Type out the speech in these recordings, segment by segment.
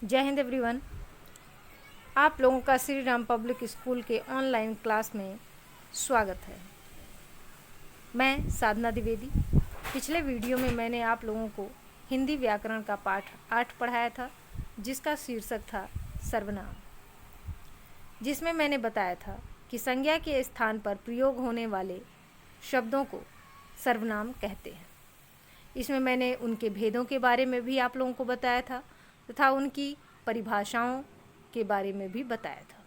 जय हिंद एवरीवन। आप लोगों का श्री राम पब्लिक स्कूल के ऑनलाइन क्लास में स्वागत है। मैं साधना द्विवेदी। पिछले वीडियो में मैंने आप लोगों को हिंदी व्याकरण का पाठ 8 पढ़ाया था, जिसका शीर्षक था सर्वनाम, जिसमें मैंने बताया था कि संज्ञा के स्थान पर प्रयोग होने वाले शब्दों को सर्वनाम कहते हैं। इसमें मैंने उनके भेदों के बारे में भी आप लोगों को बताया था तथा उनकी परिभाषाओं के बारे में भी बताया था।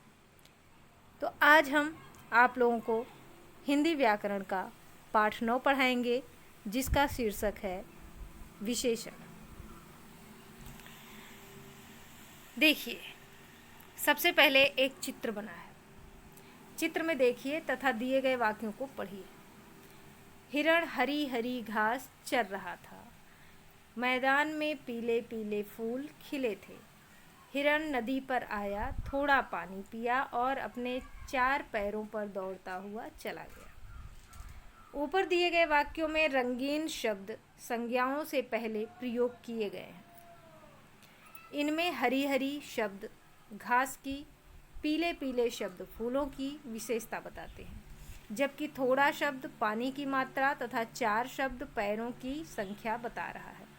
तो आज हम आप लोगों को हिंदी व्याकरण का पाठ 9 पढ़ाएंगे, जिसका शीर्षक है विशेषण। देखिए, सबसे पहले एक चित्र बना है। चित्र में देखिए तथा दिए गए वाक्यों को पढ़िए। हिरण हरी हरी घास चर रहा था। मैदान में पीले पीले फूल खिले थे। हिरण नदी पर आया, थोड़ा पानी पिया और अपने 4 पैरों पर दौड़ता हुआ चला गया। ऊपर दिए गए वाक्यों में रंगीन शब्द संज्ञाओं से पहले प्रयोग किए गए हैं। इनमें हरी हरी शब्द घास की, पीले पीले शब्द फूलों की विशेषता बताते हैं, जबकि थोड़ा शब्द पानी की मात्रा तथा 4 शब्द पैरों की संख्या बता रहा है।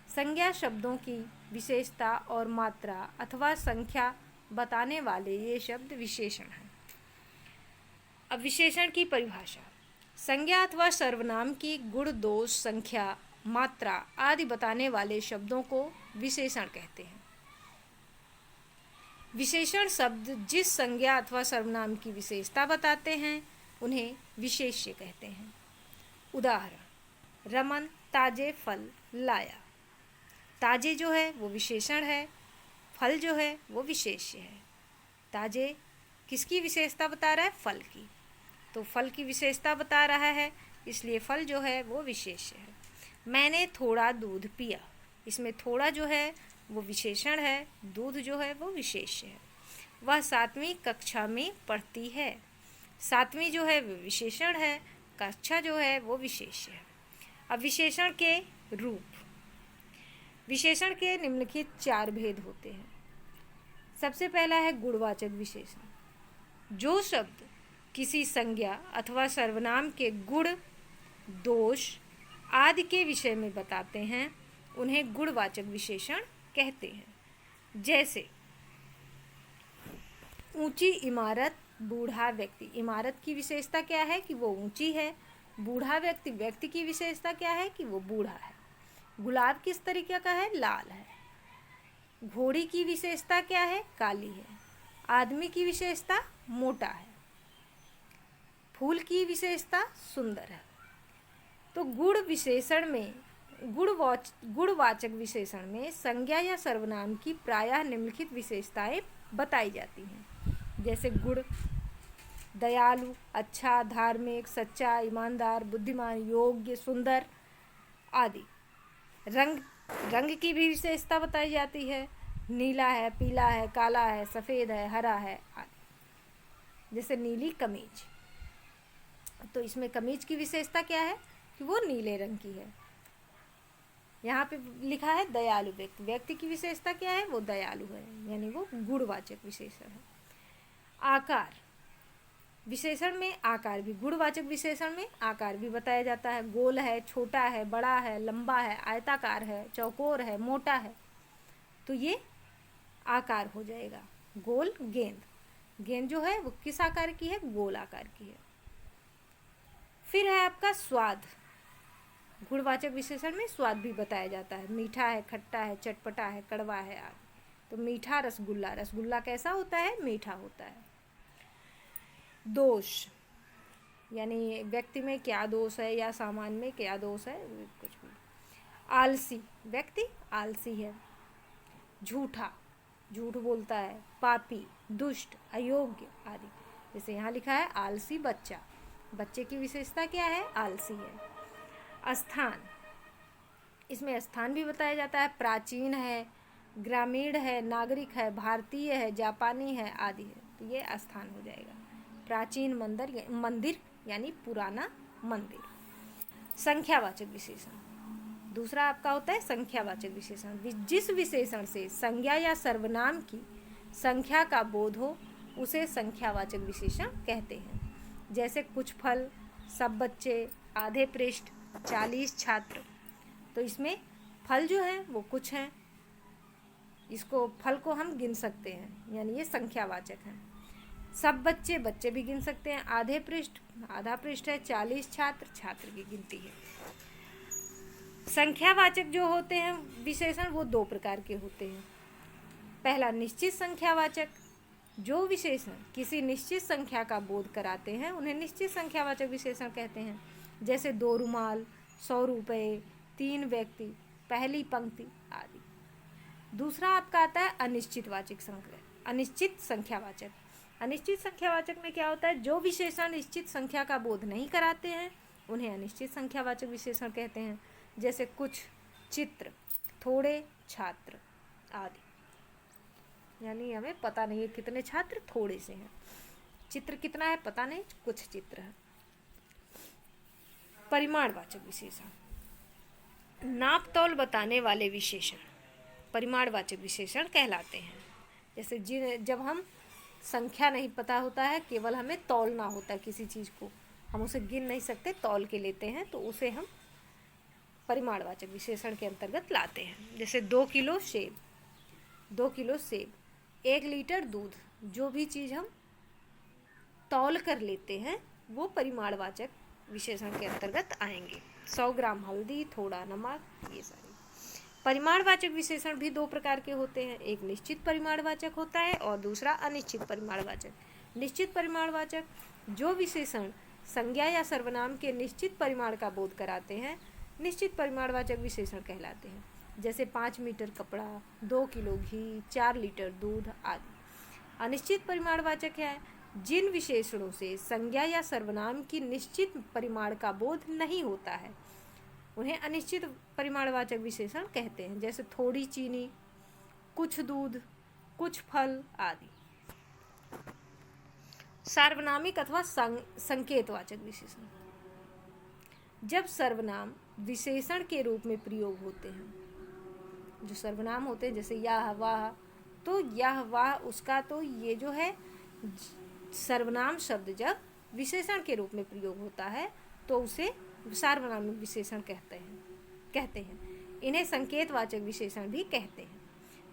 संज्ञा शब्दों की विशेषता और मात्रा अथवा संख्या बताने वाले ये शब्द विशेषण हैं। अब विशेषण की परिभाषा। संज्ञा अथवा सर्वनाम की गुण, दोष, संख्या, मात्रा आदि बताने वाले शब्दों को विशेषण कहते हैं। विशेषण शब्द जिस संज्ञा अथवा सर्वनाम की विशेषता बताते हैं उन्हें विशेष्य कहते हैं। उदाहरण, रमन ताजे फल लाया। ताजे जो है वो विशेषण है, फल जो है वो विशेष्य है। ताजे किसकी विशेषता बता रहा है? फल की। तो फल की विशेषता बता रहा है, इसलिए फल जो है वो विशेष्य है। मैंने थोड़ा दूध पिया। इसमें थोड़ा जो है वो विशेषण है, दूध जो है वो विशेष्य है। वह 7वीं कक्षा में पढ़ती है। 7वीं जो है वो विशेषण है, कक्षा जो है वो विशेष्य है। अब विशेषण के रूप। विशेषण के निम्नलिखित 4 भेद होते हैं। सबसे पहला है गुणवाचक विशेषण। जो शब्द किसी संज्ञा अथवा सर्वनाम के गुण, दोष आदि के विषय में बताते हैं उन्हें गुणवाचक विशेषण कहते हैं। जैसे ऊंची इमारत, बूढ़ा व्यक्ति। इमारत की विशेषता क्या है? कि वो ऊंची है। बूढ़ा व्यक्ति, व्यक्ति की विशेषता क्या है? कि वो बूढ़ा है। गुलाब किस तरीके का है? लाल है। घोड़ी की विशेषता क्या है? काली है। आदमी की विशेषता मोटा है। फूल की विशेषता सुंदर है। तो गुण विशेषण में, गुणवाचक विशेषण में संज्ञा या सर्वनाम की प्रायः निम्नलिखित विशेषताएं बताई जाती हैं। जैसे गुण: दयालु, अच्छा, धार्मिक, सच्चा, ईमानदार, बुद्धिमान, योग्य, सुंदर आदि। रंग की भी विशेषता बताई जाती है। नीला है, पीला है, काला है, सफ़ेद है, हरा है आदि। जैसे नीली कमीज, तो इसमें कमीज की विशेषता क्या है? कि वो नीले रंग की है। यहाँ पे लिखा है दयालु व्यक्ति। व्यक्ति की विशेषता क्या है? वो दयालु है, यानी वो गुणवाचक विशेषण है। आकार विशेषण में आकार भी, गुणवाचक विशेषण में आकार भी बताया जाता है। गोल है, छोटा है, बड़ा है, लंबा है, आयताकार है, चौकोर है, मोटा है, तो ये आकार हो जाएगा। गोल, गेंद। गेंद जो है वो किस आकार की है? गोल आकार की है। फिर है आपका स्वाद। गुणवाचक विशेषण में स्वाद भी बताया जाता है। मीठा है, खट्टा है, चटपटा है, कड़वा है आदि। तो मीठा रसगुल्ला। रसगुल्ला कैसा होता है? मीठा होता है। दोष, यानी व्यक्ति में क्या दोष है या सामान में क्या दोष है, कुछ भी। आलसी, व्यक्ति आलसी है। झूठा, झूठ बोलता है। पापी, दुष्ट, अयोग्य आदि। जैसे यहाँ लिखा है आलसी बच्चा। बच्चे की विशेषता क्या है? आलसी है। स्थान, इसमें स्थान भी बताया जाता है। प्राचीन है, ग्रामीण है, नागरिक है, भारतीय है, जापानी है आदि है, तो ये स्थान हो जाएगा। प्राचीन मंदिर यानी पुराना मंदिर। संख्यावाचक विशेषण, दूसरा आपका होता है संख्यावाचक विशेषण, जिस विशेषण से संज्ञा या सर्वनाम की संख्या का बोध हो उसे संख्यावाचक विशेषण कहते हैं। जैसे कुछ फल, सब बच्चे, आधे पृष्ठ, 40 छात्र। तो इसमें फल जो है वो कुछ हैं, इसको फल को हम गिन सकते हैं, यानी ये संख्यावाचक हैं। सब बच्चे, बच्चे भी गिन सकते हैं। आधे पृष्ठ, आधा पृष्ठ है। 40 छात्र, छात्र की गिनती है। संख्यावाचक जो होते हैं विशेषण वो दो प्रकार के होते हैं। पहला निश्चित संख्यावाचक, जो विशेषण किसी निश्चित संख्या का बोध कराते हैं उन्हें निश्चित संख्यावाचक विशेषण कहते हैं। जैसे 2 रुमाल, 100 रुपये, 3 व्यक्ति, पहली पंक्ति आदि। दूसरा आपका आता है अनिश्चित संख्यावाचक। अनिश्चित संख्यावाचक में क्या होता है, जो विशेषण निश्चित संख्या का बोध नहीं कराते हैं उन्हें अनिश्चित संख्यावाचक विशेषण कहते हैं। जैसे कुछ चित्र, थोड़े छात्र आदि। यानी हमें पता नहीं है कितने छात्र, थोड़े से हैं। चित्र कितना है पता नहीं, कुछ चित्र है। परिमाणवाचक विशेषण, नाप तौल बताने वाले विशेषण परिमाणवाचक विशेषण कहलाते हैं। जैसे जब हम संख्या नहीं पता होता है, केवल हमें तौलना होता है किसी चीज़ को, हम उसे गिन नहीं सकते, तौल के लेते हैं, तो उसे हम परिमाणवाचक विशेषण के अंतर्गत लाते हैं। जैसे 2 किलो सेब, 1 लीटर दूध। जो भी चीज़ हम तौल कर लेते हैं वो परिमाणवाचक विशेषण के अंतर्गत आएंगे। 100 ग्राम हल्दी, थोड़ा नमक, ये सारे। परिमाणवाचक विशेषण भी 2 प्रकार के होते हैं। एक निश्चित परिमाणवाचक होता है और दूसरा अनिश्चित परिमाणवाचक। निश्चित परिमाणवाचक, जो विशेषण संज्ञा या सर्वनाम के निश्चित परिमाण का बोध कराते हैं निश्चित परिमाणवाचक विशेषण कहलाते हैं। जैसे 5 मीटर कपड़ा, 2 किलो घी, 4 लीटर दूध आदि। अनिश्चित परिमाणवाचक है जिन विशेषणों से संज्ञा या सर्वनाम की निश्चित परिमाण का बोध नहीं होता है उन्हें अनिश्चित परिमाणवाचक विशेषण कहते हैं। जैसे थोड़ी चीनी, कुछ दूध, कुछ फल आदि। सार्वनामिक अथवा संकेतवाचक विशेषण, जब सर्वनाम विशेषण के रूप में प्रयोग होते हैं, जो सर्वनाम होते हैं जैसे यह वह, तो यह वह उसका, तो ये जो है सर्वनाम शब्द जब विशेषण के रूप में प्रयोग होता है तो उसे सार्वनामिक विशेषण कहते हैं। इन्हें संकेतवाचक विशेषण भी कहते हैं।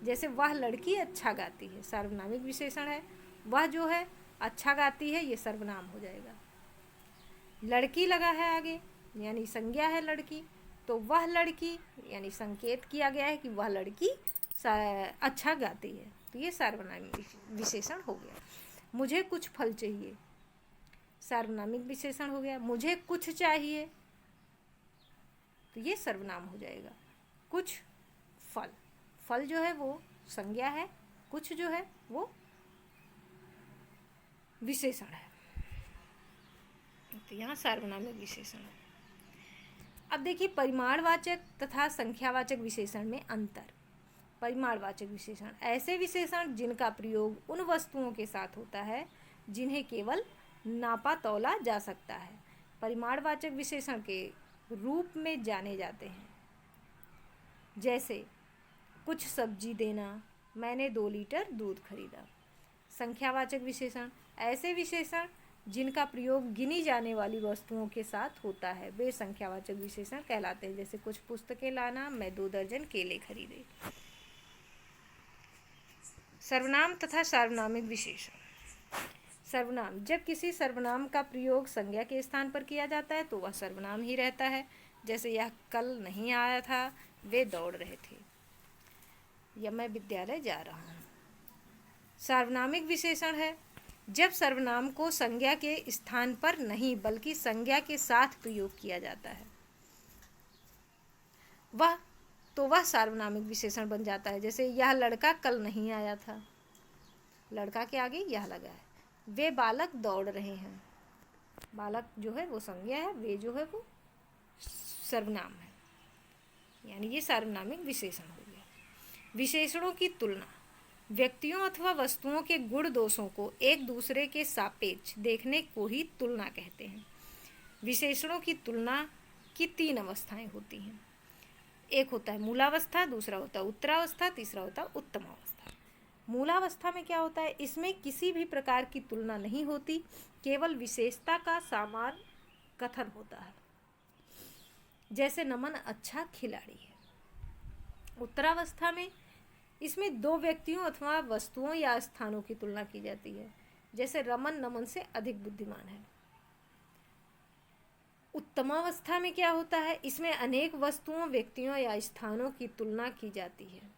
जैसे वह लड़की अच्छा गाती है, सार्वनामिक विशेषण है। वह जो है अच्छा गाती है, ये सर्वनाम हो जाएगा। लड़की लगा है आगे, यानी संज्ञा है लड़की, तो वह लड़की यानी संकेत किया गया है कि वह लड़की अच्छा गाती है, तो ये सार्वनामिक विशेषण हो गया। मुझे कुछ फल चाहिए, सार्वनामिक विशेषण हो गया। मुझे कुछ चाहिए, तो ये सर्वनाम हो जाएगा। कुछ फल, फल जो है वो संज्ञा है, कुछ जो है वो विशेषण है, तो यहाँ सार्वनामिक विशेषण है। अब देखिए परिमाणवाचक तथा संख्यावाचक विशेषण में अंतर। परिमाणवाचक विशेषण ऐसे विशेषण जिनका प्रयोग उन वस्तुओं के साथ होता है जिन्हें केवल नापा तौला जा सकता है, परिमाणवाचक विशेषण के रूप में जाने जाते हैं। जैसे कुछ सब्जी देना, मैंने 2 लीटर दूध खरीदा। संख्यावाचक विशेषण ऐसे विशेषण जिनका प्रयोग गिनी जाने वाली वस्तुओं के साथ होता है, वे संख्यावाचक विशेषण कहलाते हैं। जैसे कुछ पुस्तकें लाना, मैं 2 दर्जन केले खरीदे। सर्वनाम तथा सार्वनामिक विशेषण। सर्वनाम, जब किसी सर्वनाम का प्रयोग संज्ञा के स्थान पर किया जाता है तो वह सर्वनाम ही रहता है। जैसे यह कल नहीं आया था, वे दौड़ रहे थे, या मैं विद्यालय जा रहा हूँ। सार्वनामिक विशेषण है जब सर्वनाम को संज्ञा के स्थान पर नहीं बल्कि संज्ञा के साथ प्रयोग किया जाता है, वह सार्वनामिक विशेषण बन जाता है। जैसे यह लड़का कल नहीं आया था, लड़का के आगे यह लगा है। वे बालक दौड़ रहे हैं, बालक जो है वो संज्ञा है, वे जो है वो सर्वनाम है, यानी ये सार्वनामिक विशेषण हो गया। विशेषणों की तुलना, व्यक्तियों अथवा वस्तुओं के गुण दोषों को एक दूसरे के सापेक्ष देखने को ही तुलना कहते हैं। विशेषणों की तुलना की 3 अवस्थाएं होती हैं। एक होता है मूलावस्था, दूसरा होता है उत्तरावस्था, तीसरा होता है उत्तमावस्था। मूलावस्था में क्या होता है, इसमें किसी भी प्रकार की तुलना नहीं होती, केवल विशेषता का समान कथन होता है। जैसे नमन अच्छा खिलाड़ी है। उत्तरावस्था में इसमें दो व्यक्तियों अथवा वस्तुओं या स्थानों की तुलना की जाती है। जैसे रमन नमन से अधिक बुद्धिमान है। उत्तमावस्था में क्या होता है, इसमें अनेक वस्तुओं, व्यक्तियों या स्थानों की तुलना की जाती है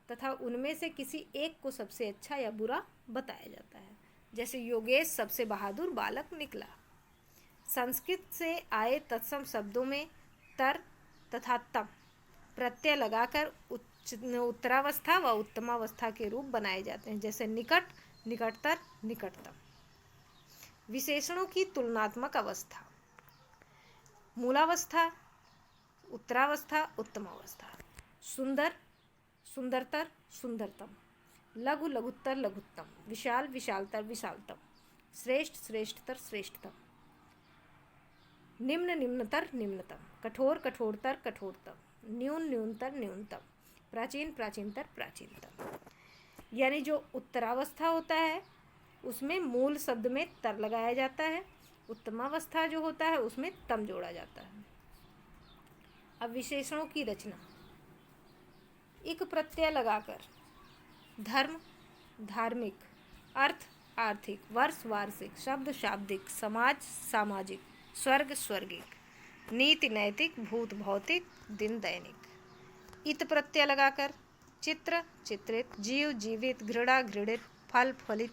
तथा उनमें से किसी एक को सबसे अच्छा या बुरा बताया जाता है। जैसे योगेश सबसे बहादुर बालक निकला। संस्कृत से आए तत्सम शब्दों में तर तथा तम प्रत्यय लगाकर उत्तरावस्था व उत्तमावस्था के रूप बनाए जाते हैं। जैसे निकट, निकटतर, निकटतम। विशेषणों की तुलनात्मक अवस्था। मूलावस्था, उत्तरावस्था, उत्तमावस्था। सुंदर, सुंदरतर, सुंदरतम। लघु, लघुत्तर, लघुत्तम। विशाल, विशालतर, विशालतम। श्रेष्ठ, श्रेष्ठतर, श्रेष्ठतम। निम्न, निम्नतर, निम्नतम। कठोर, कठोरतर, कठोरतम। न्यून, न्यूनतर, न्यूनतम। प्राचीन, प्राचीनतर, प्राचीनतम। यानी जो उत्तरावस्था होता है उसमें मूल शब्द में तर लगाया जाता है, उत्तमावस्था जो होता है उसमें तम जोड़ा जाता है। अब विशेषणों की रचना। इक प्रत्यय लगाकर धर्म, धार्मिक, अर्थ, आर्थिक, वर्ष, वार्षिक, शब्द, शाब्दिक, समाज, सामाजिक, स्वर्ग, स्वर्गिक, नीति, नैतिक, भूत, भौतिक, दिन, दैनिक। इत प्रत्यय लगाकर चित्र, चित्रित, जीव, जीवित, घृणा, घृणित, फल, फलित,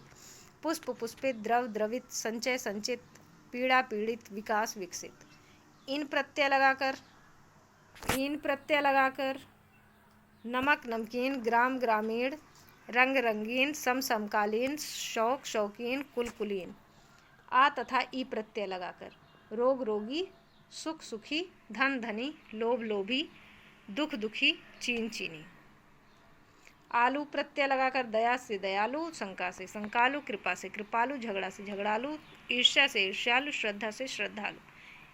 पुष्प, पुष्पित, द्रव, द्रवित, संचय, संचित, पीड़ा, पीड़ित, विकास, विकसित। इन प्रत्यय लगाकर नमक, नमकीन, ग्राम, ग्रामीण, रंग, रंगीन, सम, समकालीन, शौक, शौकीन, कुल, कुलीन। आ तथा ई प्रत्यय लगाकर रोग, रोगी, सुख, सुखी, धन, धनी, लोभ, लोभी, दुख, दुखी, चीन, चीनी। आलू प्रत्यय लगाकर दया से दयालु, शंका से शंकालु, कृपा से कृपालु, झगड़ा से झगड़ालु, ईर्ष्या से ईर्ष्यालु, श्रद्धा से श्रद्धालु।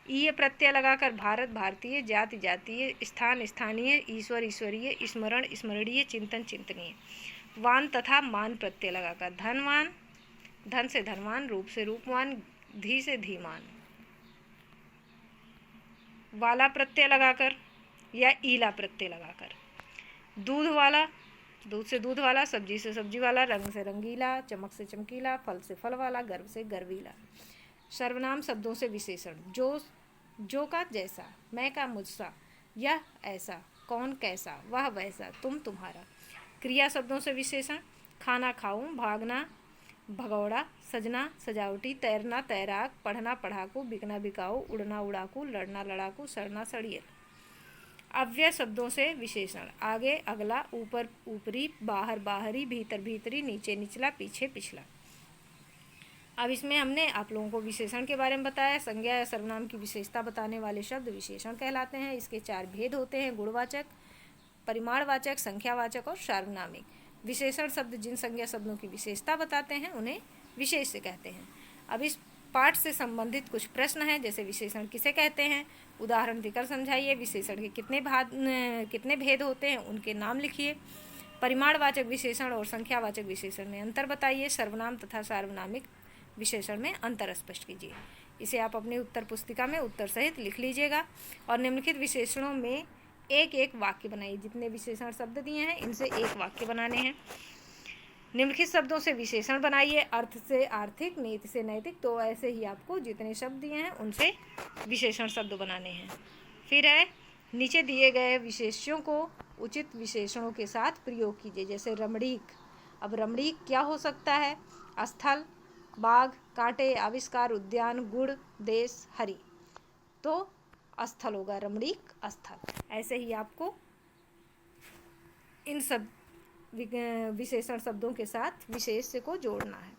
ये प्रत्यय लगाकर भारत, भारतीय, जाति, जातीय, स्थान, स्थानीय, ईश्वर, ईश्वरीय, स्मरण, स्मरणीय, चिंतन, चिंतनीय। वान तथा मान प्रत्यय लगाकर धनवान, धन से धनवान, रूप से रूपवान, धी से धीमान। वाला प्रत्यय लगाकर या ईला प्रत्यय लगाकर दूध वाला, दूध से दूध वाला, सब्जी से सब्जी वाला, रंग से रंगीला, चमक से चमकीला, फल से फल वाला, गर्व से गर्वीला। सर्वनाम शब्दों से विशेषण। जो का जैसा, मैं का मुझसा, यह ऐसा, कौन कैसा, वह वैसा, तुम तुम्हारा। क्रिया शब्दों से विशेषण। खाना खाऊं, भागना भगौड़ा, सजना सजावटी, तैरना तैराक, पढ़ना पढ़ाकू, बिकना बिकाऊ, उड़ना उड़ाकू, लड़ना लड़ाकू, सड़ना सड़ियल। अव्यय शब्दों से विशेषण। आगे अगला, ऊपर ऊपरी, बाहर बाहरी, भीतर भीतरी, नीचे निचला, पीछे पिछला। अब इसमें हमने आप लोगों को विशेषण के बारे में बताया। संज्ञा या सर्वनाम की विशेषता बताने वाले शब्द विशेषण कहलाते हैं। इसके 4 भेद होते हैं: गुणवाचक, परिमाणवाचक, संख्यावाचक और सार्वनामिक। विशेषण शब्द जिन संज्ञा शब्दों की विशेषता बताते हैं उन्हें विशेष्य कहते हैं। अब इस पाठ से संबंधित कुछ प्रश्न हैं, जैसे विशेषण किसे कहते हैं, उदाहरण देकर समझाइए। विशेषण के कितने भेद होते हैं, उनके नाम लिखिए। परिमाणवाचक विशेषण और संख्यावाचक विशेषण में अंतर बताइए। सर्वनाम तथा सार्वनामिक विशेषण में अंतर स्पष्ट कीजिए। इसे आप अपनी उत्तर पुस्तिका में उत्तर सहित लिख लीजिएगा और निम्नलिखित विशेषणों में एक एक वाक्य बनाइए। जितने विशेषण शब्द दिए हैं इनसे एक वाक्य बनाने हैं। निम्नलिखित शब्दों से विशेषण बनाइए। अर्थ से आर्थिक, नीति से नैतिक। तो ऐसे ही आपको जितने शब्द दिए हैं उनसे विशेषण शब्द बनाने हैं। फिर है, नीचे दिए गए विशेष्यों को उचित विशेषणों के साथ प्रयोग कीजिए। जैसे रमणीक। अब रमणीक क्या हो सकता है? स्थल, बाग, कांटे, आविष्कार, उद्यान, गुण, देश, हरि। तो स्थल होगा रमणीक, स्थल। ऐसे ही आपको इन सब विशेषण शब्दों के साथ विशेष्य को जोड़ना है।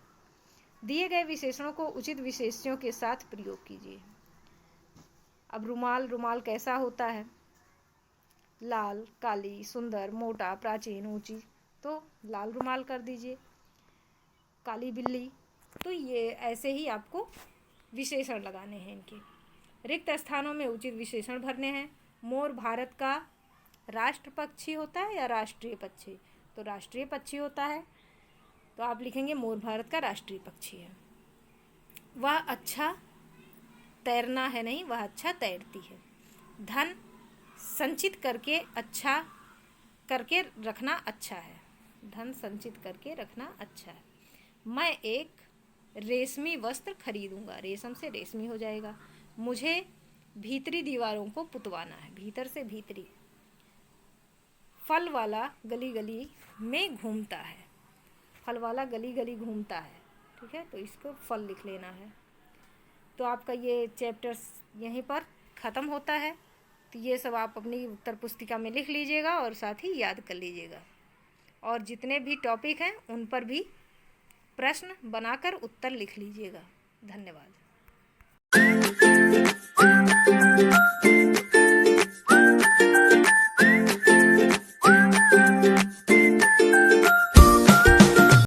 दिए गए विशेषणों को उचित विशेष्यों के साथ प्रयोग कीजिए। अब रुमाल। रुमाल कैसा होता है? लाल, काली, सुंदर, मोटा, प्राचीन, ऊंची। तो लाल रुमाल कर दीजिए। काली बिल्ली। तो ये ऐसे ही आपको विशेषण लगाने हैं इनके। रिक्त स्थानों में उचित विशेषण भरने हैं। मोर भारत का राष्ट्र पक्षी होता है या राष्ट्रीय पक्षी? तो राष्ट्रीय पक्षी होता है, तो आप लिखेंगे मोर भारत का राष्ट्रीय पक्षी है। वह अच्छा तैरना है नहीं, वह अच्छा तैरती है। धन संचित करके अच्छा करके रखना अच्छा है, धन संचित करके रखना अच्छा है। मैं एक रेशमी वस्त्र खरीदूंगा, रेशम से रेशमी हो जाएगा। मुझे भीतरी दीवारों को पुतवाना है, भीतर से भीतरी। फल वाला गली गली में घूमता है, फल वाला गली गली घूमता है, ठीक है, तो इसको फल लिख लेना है। तो आपका ये चैप्टर्स यहीं पर ख़त्म होता है। तो ये सब आप अपनी उत्तर पुस्तिका में लिख लीजिएगा और साथ ही याद कर लीजिएगा। और जितने भी टॉपिक हैं उन पर भी प्रश्न बनाकर उत्तर लिख लीजिएगा। धन्यवाद।